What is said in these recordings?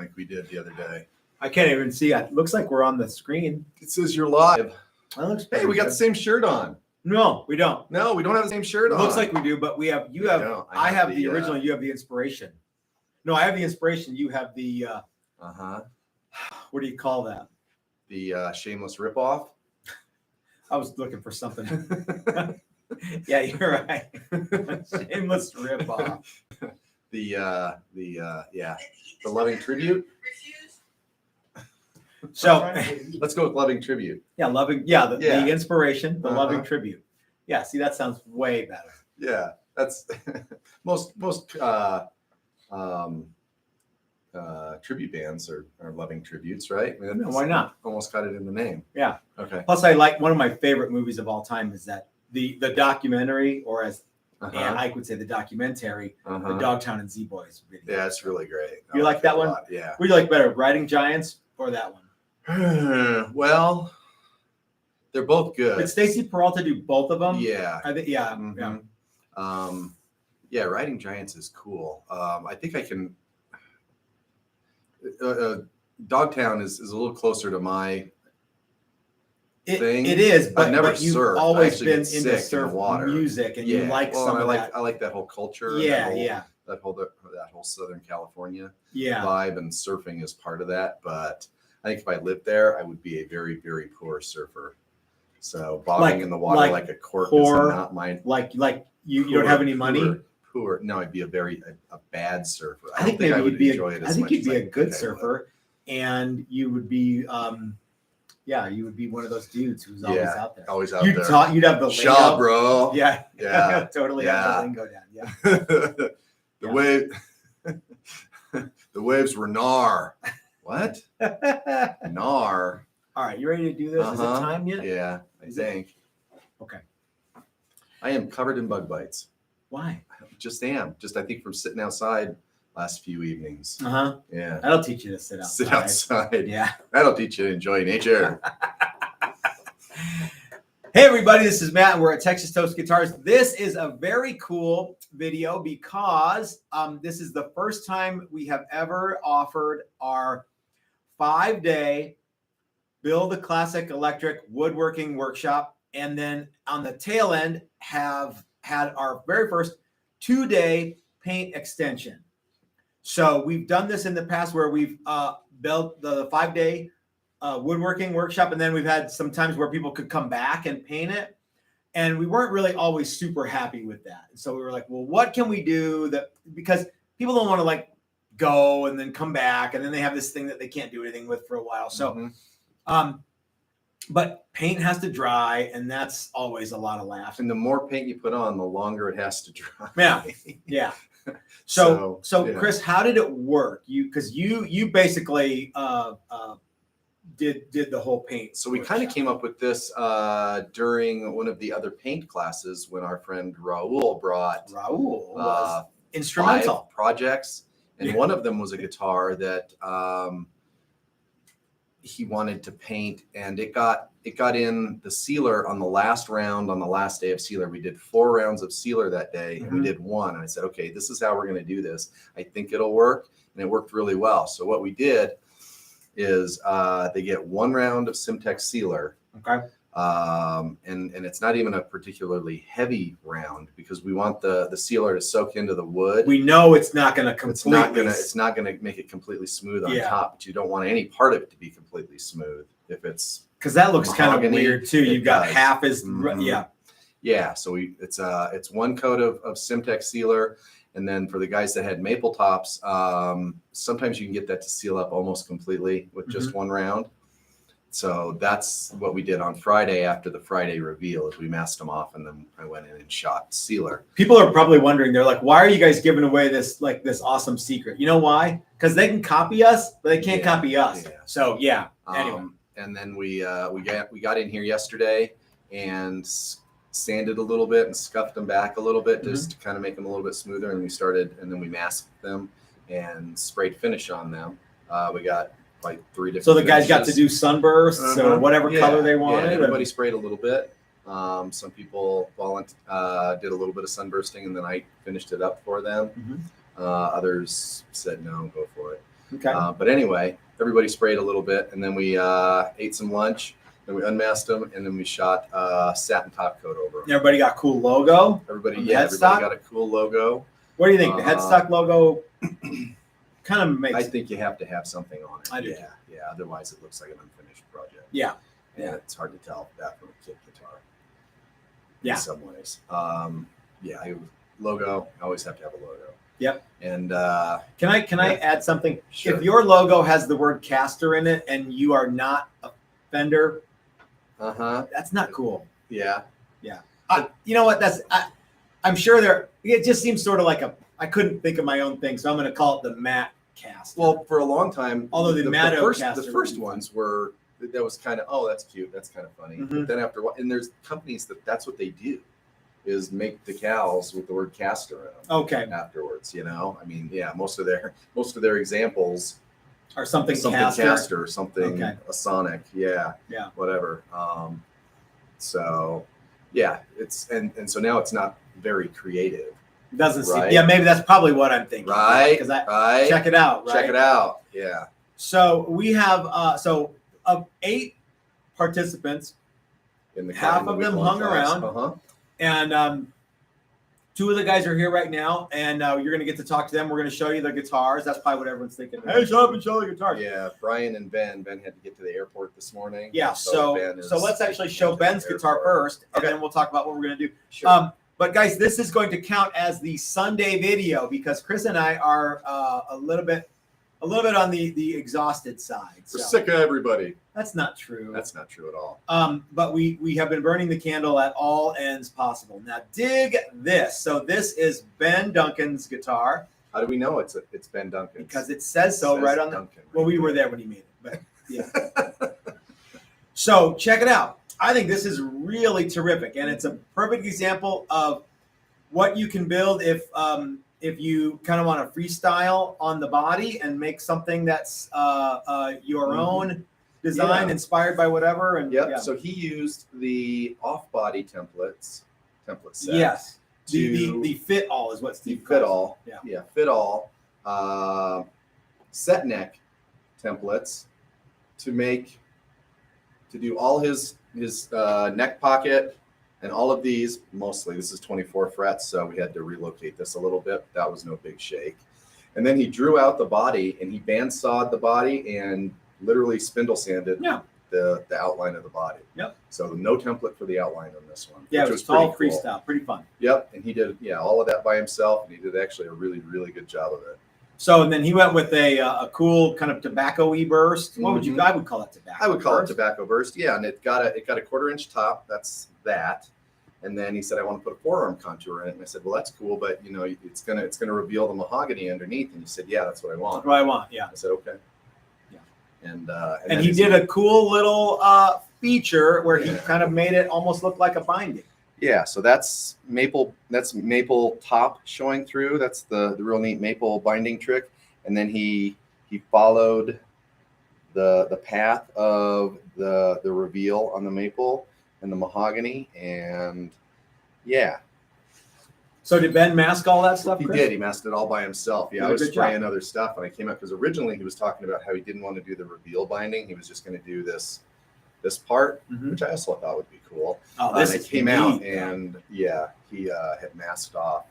like we did the other day. I can't even see. It looks like we're on the screen. It says you're live. That looks Hey, we got the same shirt on. No, we don't. No, we don't have the same shirt It on. looks like we do, but we have. You We have. don't. I have the original. You have the inspiration. No, I have the inspiration. You have the. What do you call that? The shameless ripoff. I was looking for something. Yeah, you're right. Shameless ripoff. The loving tribute. So Let's go with loving tribute. yeah, loving. Yeah, the inspiration, the loving Uh-huh. tribute. Yeah, see, that sounds way better. Yeah, that's most tribute bands are loving tributes, right? I mean, No, why not? Almost got it in the name. Yeah. Okay. Plus, I like one of my favorite movies of all time is that the documentary, or as and Ike would say, the documentary, the Dogtown and Z Boys video. Yeah, it's really great. You like that one? Yeah. What do you like better, Riding Giants or that one? Well, they're both good. Did Stacy Peralta do both of them? Yeah. I think. Yeah. Mhm. Yeah. Yeah, Riding Giants is cool. I think I can. Dogtown is a little closer to my thing. It is, but, I've never but you've surfed. I always actually been get into sick in surf the water. music, and you like some of that. I like that whole culture. Yeah, that whole Southern California yeah. vibe, and surfing is part of that. But I think if I lived there, I would be a very, very poor surfer. So bobbing in the water like a cork is not my. Like you don't have any money. Poor. No, I'd be a bad surfer. I think maybe you'd be a good I surfer, and you would be you would be one of those dudes who's always out there. Always out You'd there. You'd have the Shaw, lingo. bro. Yeah, Yeah. totally have the lingo down. Yeah. The waves were gnar. What? Gnar. All right, you ready to do this? Is it time yet? Yeah, I think. Okay. I am covered in bug bites. Why? Just am. Just I think from sitting outside last few evenings. Yeah. That'll teach you to sit outside. Sit outside. Yeah. That'll teach you to enjoy nature. Hey everybody, this is Matt and we're at Texas Toast Guitars. This is a very cool video because this is the first time we have ever offered our 5-day Build a Classic Electric Woodworking Workshop, and then on the tail end have had our very first 2-day paint extension. So we've done this in the past where we've built the 5-day woodworking workshop, and then we've had some times where people could come back and paint it, and we weren't really always super happy with that. So we were like, well, what can we do that, because people don't want to like go and then come back, and then they have this thing that they can't do anything with for a while. So but paint has to dry, and that's always a lot of laughs. And the more paint you put on, the longer it has to dry. Yeah. So yeah. Chris, how did it work? You basically did the whole paint. So we kind of came up with this during one of the other paint classes when our friend Raul was instrumental 5 projects, and one of them was a guitar that he wanted to paint, and it got in the sealer on the last round on the last day of sealer. We did 4 rounds of sealer that day, and we did 1. And I said, okay, this is how we're going to do this. I think it'll work, and it worked really well. So what we did is they get 1 round of Simtex sealer. Okay. And it's not even a particularly heavy round because we want the sealer to soak into the wood. We know it's not going to completely. It's not gonna make it completely smooth on top, but you don't want any part of it to be completely smooth if it's because that looks kind of weird too. You've got half as yeah. So it's 1 coat of Simtex sealer. And then for the guys that had maple tops, sometimes you can get that to seal up almost completely with just 1 round. So that's what we did on Friday after the Friday reveal is we masked them off, and then I went in and shot sealer. People are probably wondering, they're like, why are you guys giving away this awesome secret? You know why? Because they can copy us, but they can't copy us. Yeah. So anyway. And then we got in here yesterday and sanded a little bit and scuffed them back a little bit just to kind of make them a little bit smoother. And then we masked them and sprayed finish on them. We got like 3 different. So the guys got to do sunbursts or whatever color they wanted. Yeah, everybody sprayed a little bit. Some people did a little bit of sunbursting, and then I finished it up for them. Others said no, go for it. Okay. But anyway, everybody sprayed a little bit, and then we ate some lunch. Then we unmasked them, and then we shot satin top coat over them. Everybody got a cool logo. Everybody, On the everybody headstock? got a cool logo. What do you think? The headstock logo kind of makes. I think you have to have something on it. I do. Yeah. Otherwise, it looks like an unfinished project. Yeah. And it's hard to tell that from a kit guitar. Yeah. In some ways. Logo. I always have to have a logo. Yep. And Can I add something? Sure. If your logo has the word Caster in it and you are not a Fender, that's not cool. Yeah. You know what? I'm sure there. It just seems sort of like I couldn't think of my own thing, so I'm going to call it the Matt Caster. Well, for a long time, Although the the first ones were that was kind of that's cute, that's kind of funny. Mhm. But then after a while, and there's companies that's what they do, is make decals with the word Caster in them. Okay. Afterwards, I mean, most of their examples Or something Caster, Caster. or something Okay. a Sonic, Yeah. whatever. So yeah, it's and so now it's not very creative, Doesn't seem. Right. Yeah, maybe that's probably what I'm thinking. right? Because Right. check it out. Right? Check it out. Yeah. So we have of 8 participants, In the Half in the of them week-long hung class. around. and 2 of the guys are here right now, and you're going to get to talk to them. We're going to show you the guitars. That's probably what everyone's thinking. Hey, shut up and show the guitars. Yeah, Brian and Ben. Ben had to get to the airport this morning. Yeah. Ben So let's actually show taking Ben's the guitar airport. first, and Okay. then we'll talk about what we're going to do. Sure. But guys, this is going to count as the Sunday video because Chris and I are a little bit on the exhausted side. We're So sick of everybody. that's not true. That's not true at all. But we have been burning the candle at all ends possible. Now dig this. So this is Ben Duncan's guitar How do we know it's Ben Duncan? because it says so right on the. Duncan. Well, we were there when he made it, but yeah. So check it out. I think this is really terrific, and it's a perfect example of what you can build if you kind of want to freestyle on the body and make something that's your Mhm. own design, Yeah. inspired by whatever. And Yep. yeah. So he used the off-body template set. Yes, to the fit all is what the Steve fit calls all. Yeah. Yeah, fit all. Set neck templates to do all his neck pocket and all of these. Mostly, this is 24 frets, so we had to relocate this a little bit. That was no big shake. And then he drew out the body and he bandsawed the body and literally spindle sanded Yeah. the outline of the body. Yep. So no template for the outline on this one. Yeah, which it was all pretty cool. freestyle, pretty fun. Yep, and he did all of that by himself, and he did actually a really, really good job of it. So and then he went with a cool kind of tobacco-y burst. What would you? Mhm. I would call it tobacco. I would call burst. it tobacco burst, yeah, and it got a 1/4-inch top. That's that, and then he said I want to put a forearm contour in it, and I said, well, that's cool, but it's gonna reveal the mahogany underneath, and he said, yeah, that's what I want. That's what I want. Yeah. I said, okay. Yeah. And And he did a cool little feature where he Yeah. kind of made it almost look like a binding. Yeah, so that's maple top showing through. That's the real neat maple binding trick. And then he followed the path of the reveal on the maple and the mahogany, and yeah. So did Ben mask all that stuff? He Chris? did. He masked it all by himself. Yeah, Did I a was good job. spraying other stuff, and I came up because originally he was talking about how he didn't want to do the reveal binding. He was just going to do this part, Mhm. which I also thought would be cool. Oh, this And is it came out, neat. and yeah, he had masked off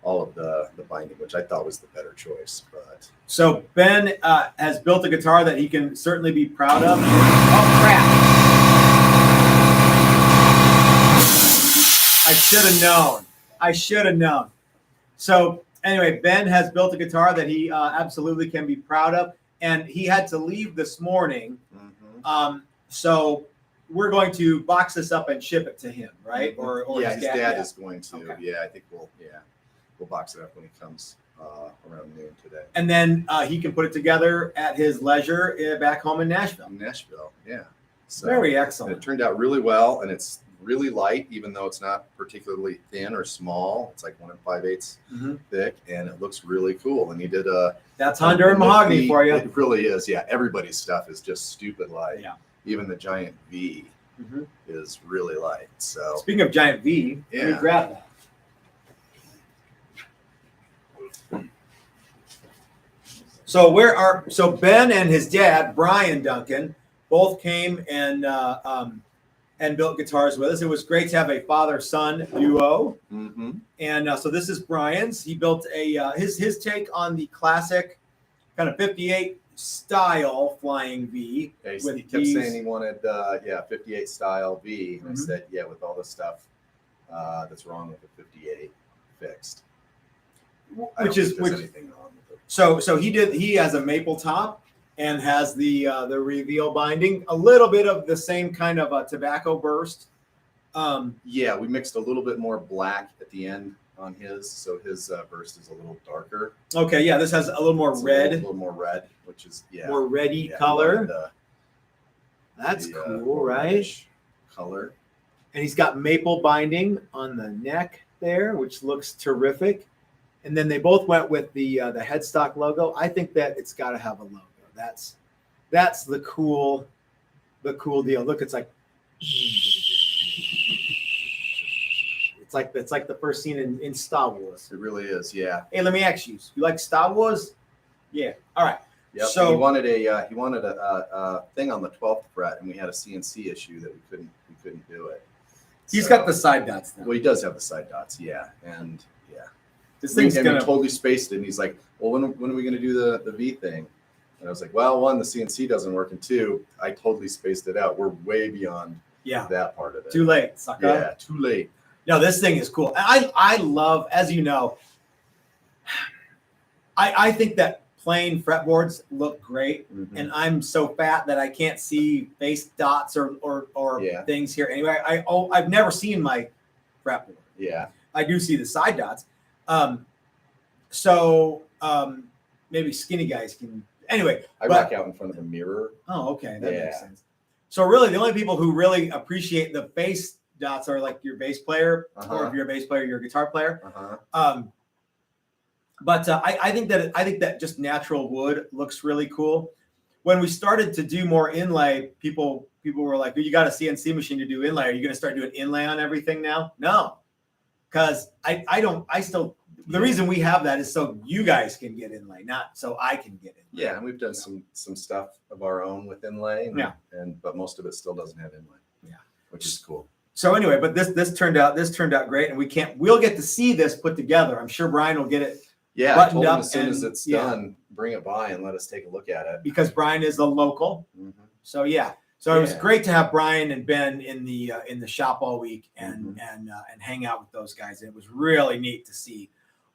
all of the binding, which I thought was the better choice. But So Ben has built a guitar that he can certainly be proud of. Oh crap! I should have known. So anyway, Ben has built a guitar that he absolutely can be proud of, and he had to leave this morning. So we're going to box this up and ship it to him, right? Or yeah, his dad yeah. is going to. Okay. Yeah, I think we'll box it up when he comes around noon today. And then he can put it together at his leisure back home in Nashville. In Nashville, yeah. So, Very and excellent. it turned out really well, and it's really light, even though it's not particularly thin or small. It's like 1 5/8 Mhm. thick, and it looks really cool. And he did a That's Honduran mahogany for you. It really is. Yeah, everybody's stuff is just stupid light. Yeah. Even the giant V Mhm. is really light. So Speaking of giant V, let me Yeah. grab that. So Ben and his dad, Brian Duncan, both came and built guitars with us. It was great to have a father-son duo. Mm-hmm. And so this is Brian's. He built his take on the classic kind of 58 style Flying V. Yeah, with he kept these- saying he wanted 58 style V, and I Mhm. said, yeah, with all the stuff that's wrong with the 58 fixed. I don't think there's anything wrong with it. So he has a maple top and has the reveal binding, a little bit of the same kind of a tobacco burst. Yeah, we mixed a little bit more black at the end on his, so his burst is a little darker. Okay, yeah, this has a little more It's red, a little more red, which is more reddy yeah, color. the- That's the, cool, right? orange color. And he's got maple binding on the neck there, which looks terrific. And then they both went with the headstock logo. I think that it's got to have a logo. That's the cool deal. Look, it's like the first scene in Star Wars. It really is, yeah. Hey, let me ask you. You like Star Wars? Yeah. All right. Yep. So- he wanted a thing on the 12th fret, and we had a CNC issue that we couldn't do it. He's So- got the side dots now. Well, he does have the side dots, yeah, and yeah. This We thing's gonna. totally spaced it, and he's like, "Well, when are we going to do the V thing?" And I was like, "Well, one, the CNC doesn't work, and two, I totally spaced it out. We're way beyond Yeah. that part of it. Too late, sucker. Yeah, too late. No, this thing is cool. I love, as you know, I think that plain fretboards look great, Mhm. and I'm so fat that I can't see face dots or Yeah. things here. Anyway, I've never seen my fretboard. Yeah, I do see the side dots. So maybe skinny guys can. Anyway, I but- rock out in front of a mirror. Oh, okay, that makes Yeah. sense. So really, the only people who really appreciate the face dots are like your bass player, or Uh-huh. if you're a bass player, you're a guitar player. Uh-huh. But I think that just natural wood looks really cool. When we started to do more inlay, people were like, "You got a CNC machine to do inlay. Are you going to start doing inlay on everything now?" No, because the reason we have that is so you guys can get inlay, not so I can get it. Yeah, and we've done some stuff of our own with inlay, Yeah. but most of it still doesn't have inlay. Yeah. Which is cool. So anyway, but this turned out great, and we'll get to see this put together. I'm sure Brian will get it Yeah, I buttoned told him up as soon as and- it's yeah. done, bring it by and let us take a look at it. because Brian is a local. Mhm. So yeah, so it was Yeah. great to have Brian and Ben in the shop all week and Mm-hmm. and hang out with those guys. It was really neat to see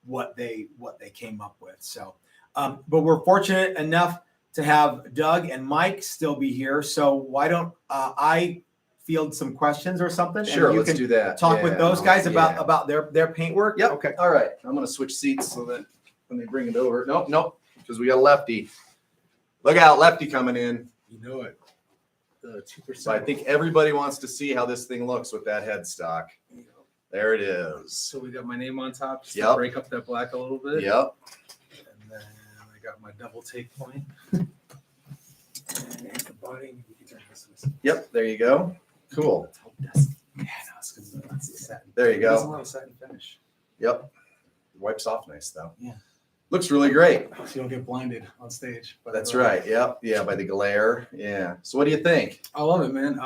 what they came up with. So, but we're fortunate enough to have Doug and Mike still be here. So why don't I field some questions or something? Sure, and you let's can do that. talk with Yeah, those guys yeah. about their paintwork. Yep. Okay. All right. I'm gonna switch seats so that when they bring it over. Nope, because we got a lefty. Look out, lefty coming in. You know it. The 2%. So I think everybody wants to see how this thing looks with that headstock. There it is. So we got my name on top just Yep. to break up that black a little bit. Yep. And then I got my double take point. And the body. You can turn this way. Yep. There you go. Cool. Let's hope that's- Yeah, no, it's good. That's the satin. There you It doesn't go. have a satin finish. Yep. Wipes off nice though. Yeah. Looks really great. So you don't get blinded on stage. by the That's glare. right. Yep. Yeah. By the glare. Yeah. So what do you think? I love it, man.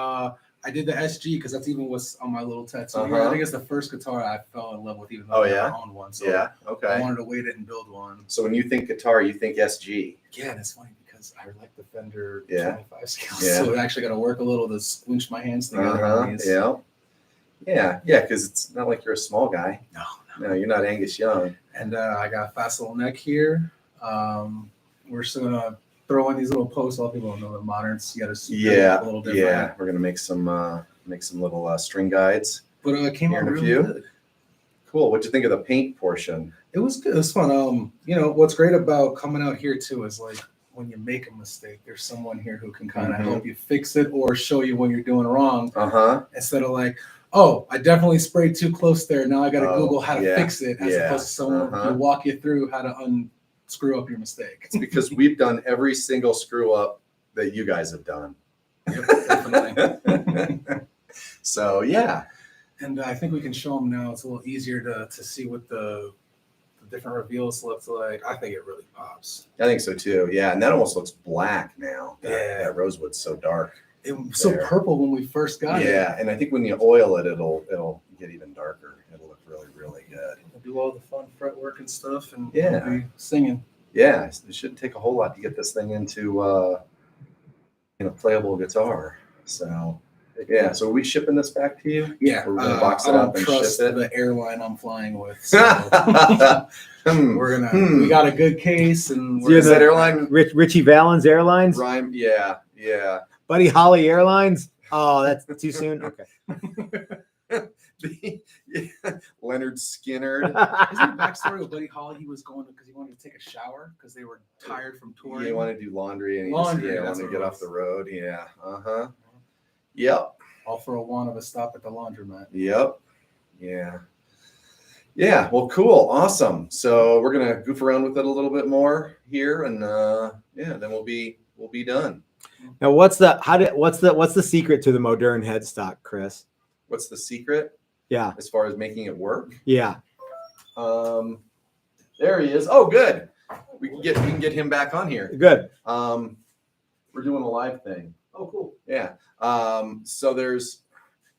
I did the SG because that's even what's on my little tattoo here. Uh-huh. I think it's the first guitar I fell in love with, even though Oh, I yeah? never owned one. So Yeah. I Okay. wanted to wait it and build one. So when you think guitar, you think SG. Yeah, and it's funny because I like the Fender Yeah. 25 scale, Yeah. so I actually got to work a little to squinch my hands together. Uh-huh. on these. Yeah. Yeah. Yeah. Because it's not like you're a small guy. No. No, you're not Angus Young. And I got a fast little neck here. We're still gonna throw in these little posts. A lot of people don't know the moderns. You got to Yeah. a little different. Yeah. We're gonna make some little string guides. But it came Here out in a really few. good. Cool. What'd you think of the paint portion? It was good. It was fun. What's great about coming out here too is like when you make a mistake, there's someone here who can kind of Mhm. help you fix it or show you what you're doing wrong. Uh-huh. Instead of like, oh, I definitely sprayed too close there. Now I got to Oh, Google how to yeah, fix it, as yeah, opposed to someone uh-huh. who walk you through how to unscrew up your mistake. It's because we've done every single screw up that you guys have done. Yep, definitely. So yeah. And I think we can show them now. It's a little easier to see what the different reveals looks like. I think it really pops. I think so too. Yeah, and that almost looks black now. Yeah. That rosewood's so dark. It was so There. purple when we first got it. Yeah, and I think when you oil it, it'll get even darker. It'll look really, really good. We'll do all the fun fretwork and stuff, and Yeah. we'll be singing. Yeah, it shouldn't take a whole lot to get this thing into playable guitar. So yeah, so are we shipping this back to you? Yeah, We're gonna box I it don't up and trust ship it? the airline I'm flying with. So Hmm. we got a good case, and You're Is that airline Richie Valens Airlines, rhyme? Yeah, yeah. Buddy Holly Airlines. Oh, that's too soon. Okay. Leonard Skinner. Isn't the backstory with Buddy Holly? He was going because he wanted to take a shower because they were tired from touring. You want to do laundry and he Laundry, just that's want to what get it off was. the road. Yeah. Yep. All for a want of a stop at the laundromat. Yep. Yeah. Yeah. Well, cool. Awesome. So we're gonna goof around with it a little bit more here, and then we'll be done. Now, what's the secret to the Modern headstock, Chris? What's the secret Yeah. as far as making it work? Yeah. There he is. Oh, good. We can get him back on here. Good. We're doing a live thing. Oh, cool. Yeah. So there's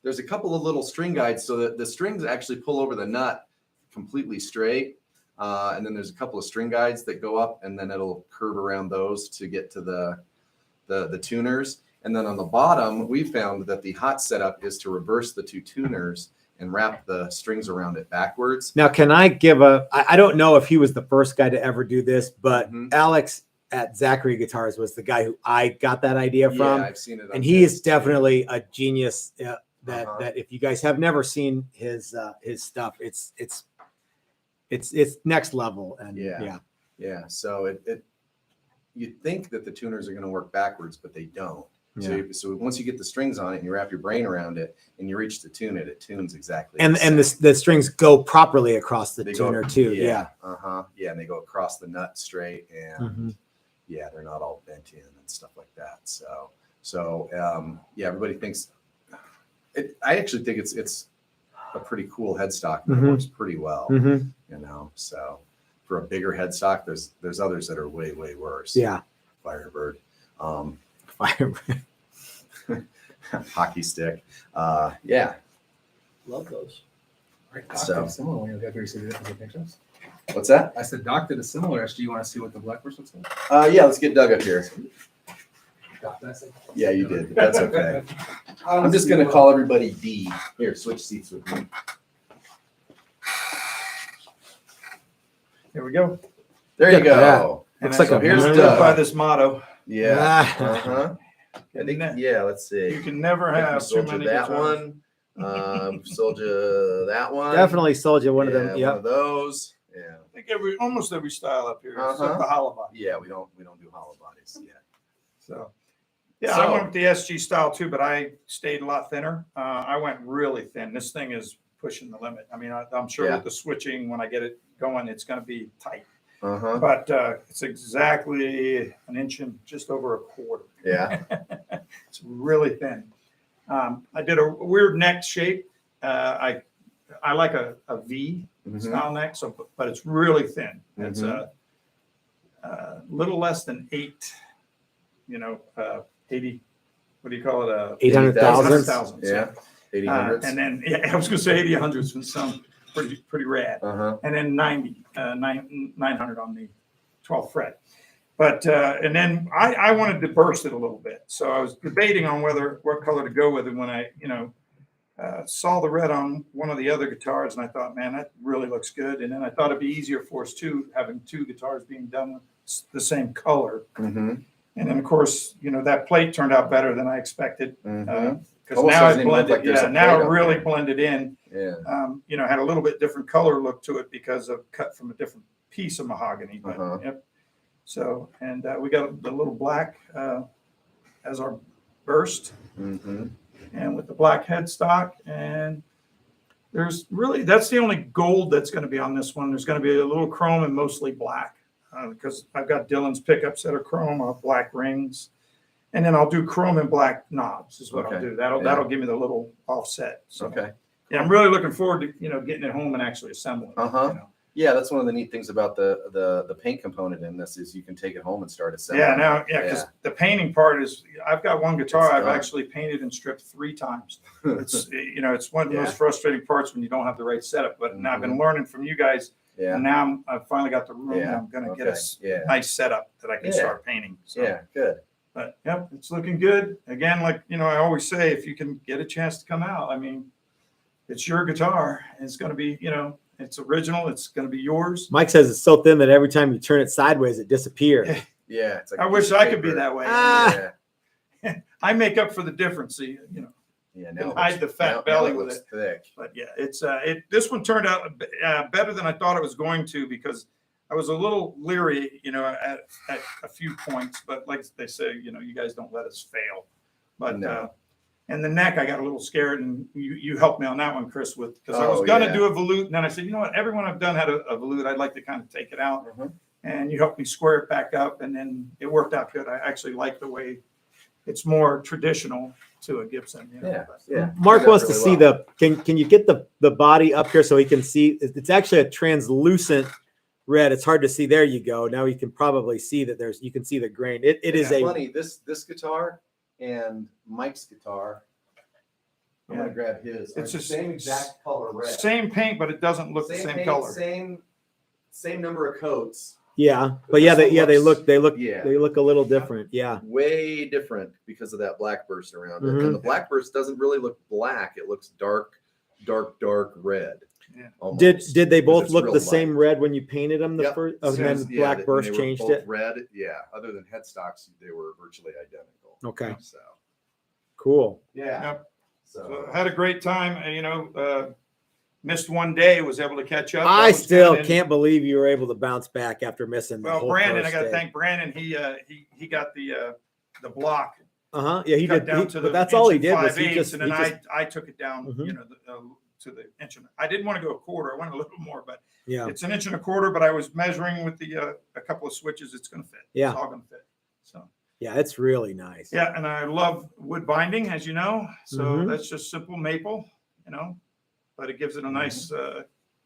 a couple of little string guides so that the strings actually pull over the nut completely straight. And then there's a couple of string guides that go up and then it'll curve around those to get to the tuners. And then on the bottom, we found that the hot setup is to reverse the two tuners and wrap the strings around it backwards. Now, can I give I don't know if he was the first guy to ever do this, but Mhm. Alex at Zachary Guitars was the guy who I got that idea from. Yeah, I've seen it. on And he is his. definitely a genius. That Uh-huh. that if you guys have never seen his stuff, it's next level. And Yeah. Yeah. So it you'd think that the tuners are going to work backwards, but they don't. Yeah. So once you get the strings on it and you wrap your brain around it and you reach to tune it, it tunes exactly. and the same. the strings go properly across the They go- tuner too. Yeah. Yeah, and they go across the nut straight, and Mhm. yeah, they're not all bent in and stuff like that. So yeah, everybody thinks. I actually think it's a pretty cool headstock. And Mhm. It works pretty well, Mhm. So for a bigger headstock, there's others that are way worse. Yeah. Firebird, Fire. hockey stick. Yeah. Love those. All right, Doc So- did a similar one. You'll get to see the pictures. What's that? I said Doc did a similar. Do you want to see what the Blackbirds looks like? Yeah, let's get Doug up here. Doc, did I say? Yeah, you did. But that's okay. I'm just gonna call everybody D. Here, switch seats with me. Here we go. There you Look at that. go. Looks And like so a here's Doug. Doug by this motto. Yeah. Ah. Uh-huh. I think, yeah, let's see. You can never I think we have too sold you many that guitars. one. Sold you that one. Definitely sold you one of them. One Yep. of those. Yeah. I think almost every style up here, Uh-huh. except the hollow body. Yeah, we don't do hollow bodies yet. So, yeah, So- I went with the SG style too, but I stayed a lot thinner. I went really thin. This thing is pushing the limit. I mean, I'm sure Yeah. with the switching, when I get it going, it's going to be tight. Uh-huh. But it's exactly an inch and just over a quarter. Yeah. It's really thin. I did a weird neck shape. I like a V Mhm. style neck, but it's really thin. It's Mhm. a little less than 80. What do you call it? 800,000. 800,000. Yeah. 800s. And then I was going to say 80 hundreds would sound pretty rad. Uh-huh. And then 900 on the 12th fret. But and then I wanted to burst it a little bit, so I was debating on what color to go with it when I saw the red on one of the other guitars, and I thought, man, that really looks good. And then I thought it'd be easier for us having two guitars being done with the same color. Mm-hmm. And then of course, that plate turned out better than I expected Mm-hmm. because Almost now doesn't it even look blended. like there's a Now plate it on really there. blended in. Yeah. Had a little bit different color look to it because of cut from a different piece of mahogany. But Uh-huh. yep. So, and we got the little black as our burst, Mm-hmm. and with the black headstock, and that's the only gold that's going to be on this one. There's going to be a little chrome and mostly black because I've got Dylan's pickups that are chrome, black rings, and then I'll do chrome and black knobs is what I'll Okay. do. That'll give me the little offset. So, Okay. yeah, I'm really looking forward to getting it home and actually assembling. it, Uh-huh. Yeah, that's one of the neat things about the paint component in this is you can take it home and start assembling. Yeah, now, yeah, because the painting part is, I've got one guitar It's I've done. actually painted and stripped 3 times. It's, it's one of the Yeah. most frustrating parts when you don't have the right setup, but now I've been learning from you guys, Yeah. and now I've finally got the room, and Yeah. I'm gonna Okay. get a Yeah. nice setup that I can Yeah. start painting. So, Yeah. Good. but yep, it's looking good. Again, like, I always say, if you can get a chance to come out, I mean, it's your guitar, and it's gonna be, it's original, it's gonna be yours. Mike says it's so thin that every time you turn it sideways, it disappears. Yeah. Yeah. It's like I a wish piece of I could be paper. that way. Ah. Yeah. I make up for the difference, see, Yeah. and Now it hide looks- the fat now belly it with looks it. thick. But yeah, it's this one turned out better than I thought it was going to, because I was a little leery, at a few points. But like they say, you guys don't let us fail. But No. and the neck, I got a little scared, and you helped me on that one, Chris, because I was Oh, gonna yeah. do a volute, and then I said, you know what, everyone I've done had a volute. I'd like to kind of take it out, Mhm. and you helped me square it back up, and then it worked out good. I actually like the way it's more traditional to a Gibson. Yeah. Yeah. Mark Turned out wants to really see well. can you get the body up here so he can see? It's actually a translucent red. It's hard to see. There you go. Now you can probably see that you can see the grain. It is It's a funny. This guitar and Mike's guitar. I'm Yeah. gonna grab his. It's Are the just same exact color red. Same paint, but it doesn't look the same paint, color. Same number of coats. yeah, but This yeah, one they looks- look yeah. they look a little different. Yeah. Way different because of that black burst around it. Mhm. And the black burst doesn't really look black. It looks dark red. Yeah. Almost, Did they because both it's look real the same light. red when you painted them the Yep. first? As And soon then as- yeah, Black they Burst were changed both it. Red, yeah. Other than headstocks, they were virtually identical. Okay, So cool. yeah. Yep. So So I had a great time. Missed one day, was able to catch up. That I was still good. And, can't believe you were able to bounce back after missing the Well, whole Brandon, I first got to day. thank Brandon. He got the block Yeah, he cut did. down to the But that's all he inch did and was he 5/8, just. and He then just I took it down, Mhm. to the inch. I didn't want to go a quarter. I went a little more, but yeah. it's 1.25 inches. But I was measuring with the a couple of switches. It's going to fit. Yeah. It's all going to fit. So. Yeah, it's really nice. Yeah, and I love wood binding, as you know. So Mhm. that's just simple maple, but it gives it a nice,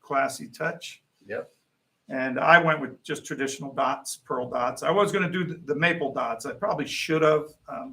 classy touch. Yep. And I went with just traditional dots, pearl dots. I was going to do the maple dots. I probably should have,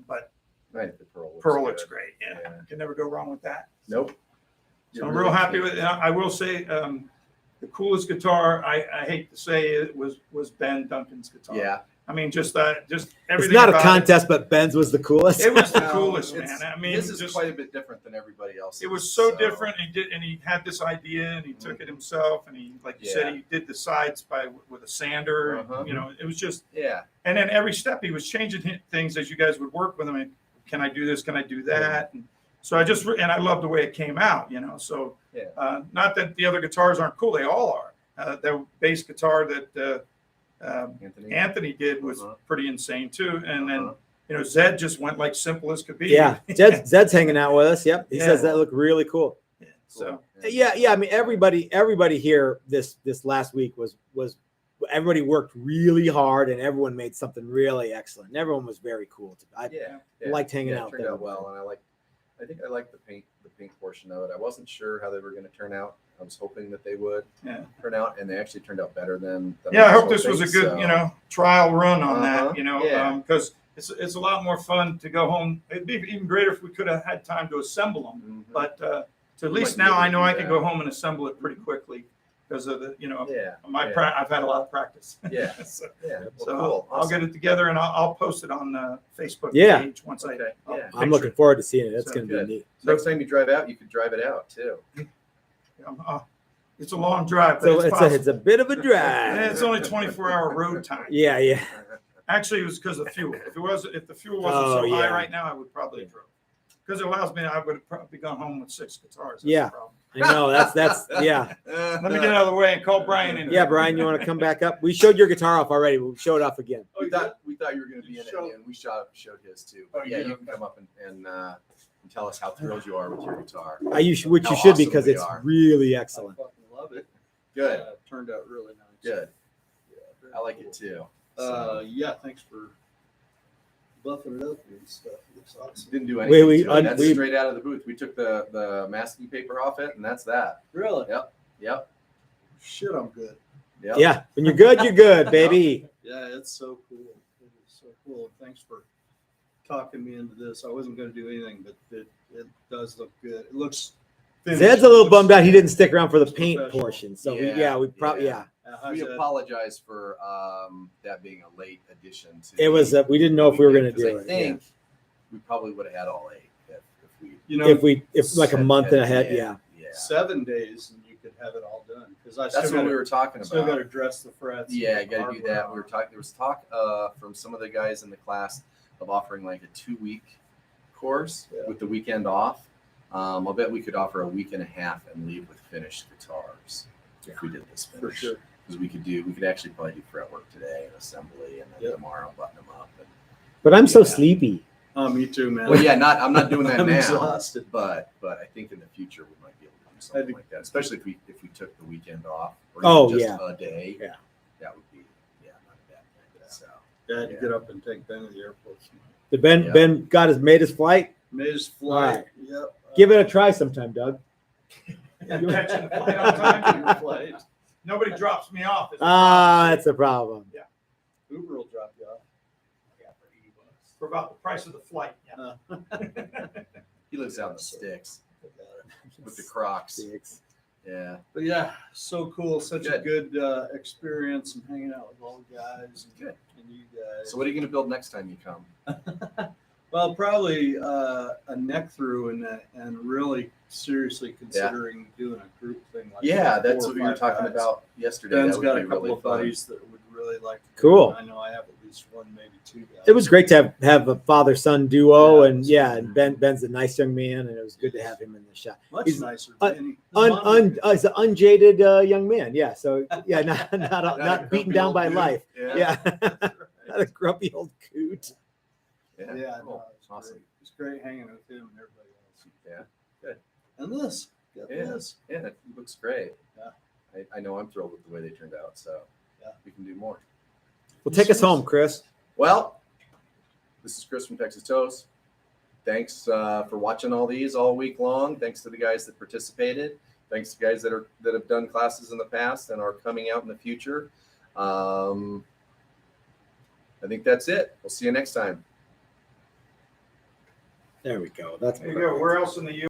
but right, the pearl. pearl looks good. great. Yeah, Yeah. can never go wrong with that. Nope. So You're I'm really real happy cute. with it. I will say, the coolest guitar. I hate to say it was Ben Duncan's guitar. Yeah. I mean, just It's everything. not a about contest, but Ben's was the coolest. It was the No, coolest, man. it's- I mean, this is just- quite a bit different than everybody else. It was so different. He had this idea, and he took it himself, and he, like you said, Yeah. he did the sides with a sander. Uh-huh. It was just, Yeah. and then every step he was changing things as you guys would work with him. And, can I do this? Can I do that? And so and I love the way it came out. So Yeah. not that the other guitars aren't cool; they all are. The bass guitar that Anthony did was Uh-huh. pretty insane too, and then. Uh-huh. Zed just went like simple as could be. Yeah, Zed's hanging out with us. Yep, he Yeah. says that looked really cool. So Yeah. I mean, everybody here this last week was everybody worked really hard and everyone made something really excellent. And everyone was very cool. I Yeah. liked hanging Yeah, out it turned there. out well, and I think I like the paint portion of it. I wasn't sure how they were going to turn out. I was hoping that they would Yeah. turn out, and they actually turned out better than. Yeah, I hope was this was a hoping, good, so- trial run on Uh-huh. that, Yeah. because it's a lot more fun to go home. It'd be even greater if we could have had time to assemble them. Mhm. But to at We least might be now able I to know do I can that. go home and assemble it pretty quickly because of the, Yeah. I've had a lot of practice. Yeah. So, Yeah. Well, so cool. I'll get it together and I'll post it on the Facebook Yeah. page once Okay. I'll Yeah. I'm picture looking it. forward to seeing it. That's So going to good. be neat. Next time you drive out, you could drive it out too. It's a long drive, but So it's it's possible. a bit of a And drive. it's only 24-hour road time. Yeah. Actually, it was because of fuel. If the fuel wasn't Oh, so high yeah. right now, I would probably have drove. Because it allows me, I would have probably gone home with 6 guitars. That's Yeah. the problem. I know that's yeah. Let me get out of the way and call Brian in. Yeah, Brian, you want to come back up? We showed your guitar off already. We'll show it off again. We thought you were going to be in it, Show- and we showed his too. Oh, Yeah, you you did? can come up and tell us how thrilled you are with your guitar. Which you How should be awesome because we it's are. really I excellent. fucking love it. Good. Turned out really nice. Good. Yeah, very I like cool. it too. Yeah, thanks for buffing it up and stuff. It looks awesome. Didn't do anything. We- to it. That's we- straight out of the booth. We took the masking paper off it, and that's that. Really? Yep. shit, I'm good. Yep. Yeah, when you're good, you're good, baby. Yeah, it's so cool. It is so cool. Thanks for talking me into this. I wasn't going to do anything, but it does look good. It looks. finished. Zed's a little It bummed looks- out he didn't stick around for the looks paint professional. portion. So Yeah, we probably yeah. How's We that? apologize for that being a late addition to. It was we didn't know if we were going to do I it. think we probably would have had all 8 if we. You know, If like a month and a half, yeah. Yeah. 7 days and you could have it all done because I That's still what got we were talking still got about. to dress the frets. Yeah, and got to do hardware that. on We were it. talking. There was talk from some of the guys in the class of offering like a 2-week course Yeah. with the weekend off. I'll bet we could offer a week and a half and leave with finished guitars if we did this for finish. sure. Because we could actually probably do fretwork today and assembly, and then Yep. tomorrow button them up. And, But I'm so Yeah. sleepy. Oh, me too, man. well, yeah, I'm not doing that I'm now, exhausted. but I think in the future we might be able to do something like that, especially if we took the weekend off or Oh, even just yeah. a day. Yeah. that would be not a bad thing. So I had to Yeah. get up and take Ben to the airport. Did Ben Yeah. Ben made his flight? Made his flight. Right. Yep. Give it a try sometime, Doug. Catching the flight on time. Your flight. Nobody drops me off. is the Ah, problem. that's a problem. Uber will drop you off. For about the price of the flight. Yeah. he lives out in the sticks with the Crocs. Six. Yeah, But yeah, so cool. Such a Good. good experience and hanging out with all the guys and, Good. and you guys. So what are you going to build next time you come? Well, probably a neck through and really seriously considering doing a group thing. Like Yeah, 4 that's or what we were 5 talking guys. about yesterday. Ben's that would got be a couple really of fun. buddies that would really like to. Cool. I know I have at least one, maybe 2 guys. It was great to have a father son duo, Yeah, and and Ben's a nice young man, and it was good to have him in the shot. much he's nicer. un- than He's an unjaded young man, yeah. So yeah, not Not a not beaten grumpy down old by dude. life. Yeah. Yeah, not a grumpy old coot. Yeah. Yeah, Cool. no, it's Awesome. great. It's great hanging with him and everybody else. Yeah. And this, got Yeah. this. Yeah, it looks great. Yeah. I know I'm thrilled with the way they turned out. So Yeah. we can do more. Well, take us home, Chris. Well, this is Chris from Texas Toast. Thanks for watching all these all week long. Thanks to the guys that participated. Thanks to guys that have done classes in the past and are coming out in the future. I think that's it. We'll see you next time. There we go. That's There you go. Where else in the